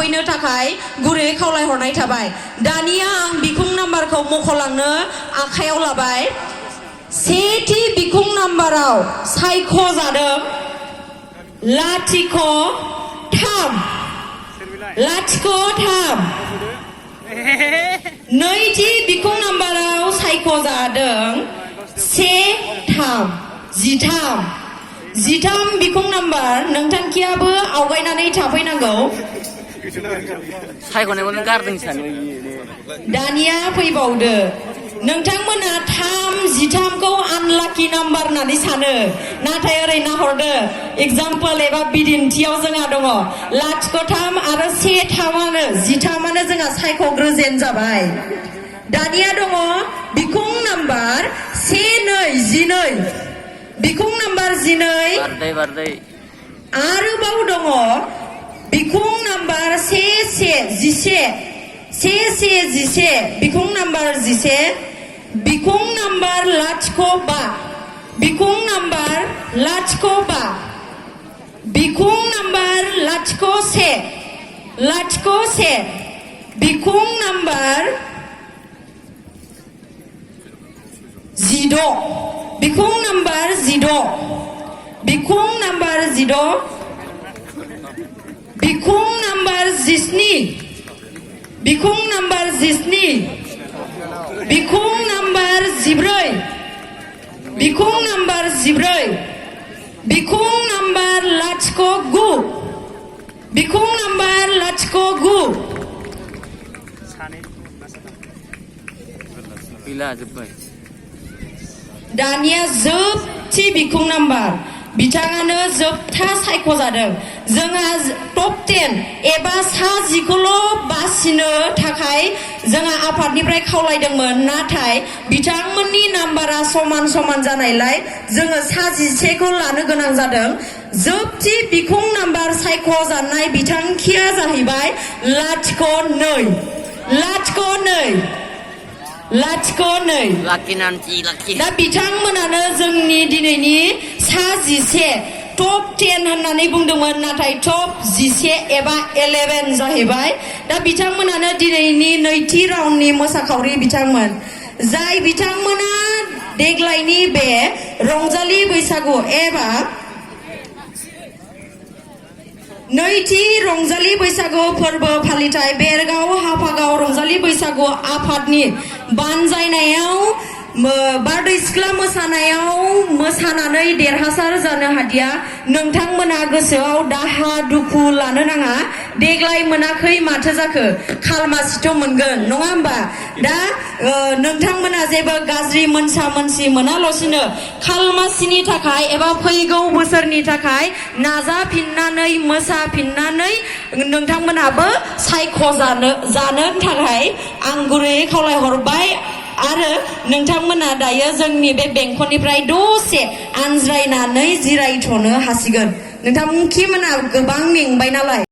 थाफैनो थाखाय गुरै खावलायहरनाय थाबाय। दानिया आं बिखुं नाम्बारखौ मख'लांनो आखायाव लाबाय। सेथि बिखुं नाम्बाराव सायख'जादों लाथिख' 3 नैथि बिखुं नाम्बाराव सायख'जादों 13 बिखुं नाम्बार नोंथांखियाबो आवगायनानै थाफैनांगौ। सायख'नायखौनो गारदों सानो। दानिया फैबावदो नोंथांमोना 13खौ आनलाकि नाम्बार होननानै सानो, नाथाय ओरै नाहरदो एग्जाम्पल एबा बिदिन्थियाव जोंहा दङ 03 आरो 13आनो जोंहा सायख'ग्रोजेन जाबाय। दानिया दङ बिखुं नाम्बार 12 बिखुं नाम्बार 12 बारदै आरोबाव दङ बिखुं नाम्बार 11 बिखुं नाम्बार 11 बिखुं नाम्बार 05 बिखुं नाम्बार 05 बिखुं नाम्बार 01 बिखुं नाम्बार 16 बिखुं नाम्बार 16 बिखुं नाम्बार 17 बिखुं नाम्बार 17 बिखुं नाम्बार 14 बिखुं नाम्बार 14 बिखुं नाम्बार 14 बिखुं नाम्बार 09 बिखुं नाम्बार 09 गैला जोब्बाय। दानिया जोबथि बिखुं नाम्बार बिथाङानो जोबथा सायख'जादों। जोंहा टप 10 एबा सा 10खौल' बासिनो थाखाय जोंहा आफादनिफ्राय खावलायदोंमोन, नाथाय बिथांमोननि नाम्बारा समान जानायलाय जोङो सा 11खौ लानो गोनां जादों। जोबथि बिखुं नाम्बार सायख'जानाय बिथांखिया जाहैबाय 02 दा बिथांमोनानो जोंनि दिनैनि सा 11 टप 10 होननानै बुंदोंमोन, नाथाय टप 11 एबा 11 जाहैबाय। दा बिथांमोनानो दिनैनि नैथि राउन्डनि मोसाखावरि बिथांमोन, जाय बिथांमोना देग्लायनि बे रंजालि बैसागु एबा नैथि रंजालि बैसागु फोरबो फालिथाय बेरगाव हाफागाव रंजालि बैसागु आफादनि बानजायनायाव बारदै सिख्ला मोसानायाव मोसानानै देरहासार जानो हादिया। नोंथांमोना गोसोआव दाहा दुखु लानो नाङा। देग्लाय मोनाखै माथो जाखो, खालमासिथ' मोनगोन नङा होमबा? दा नोंथंमोना जेबो गाज्रि मोनसा-मोनसि मोनाल'सिनो खालमासिनि थाखाय एबा फैगौ बोसोरनि थाखाय नाजाफिननानै मोसाफिननानै नोंथांमोनाबो सायख'जानो थाखाय आं गुरैयै खावलायहरबाय। आरो नोंथांमोना दायो जोंनि बे बेंखननिफ्राय दसे आनज्रायनानै जिरायथ'नो हासिगोन। नोंथांमोना गोबां मेंबाय नालाय।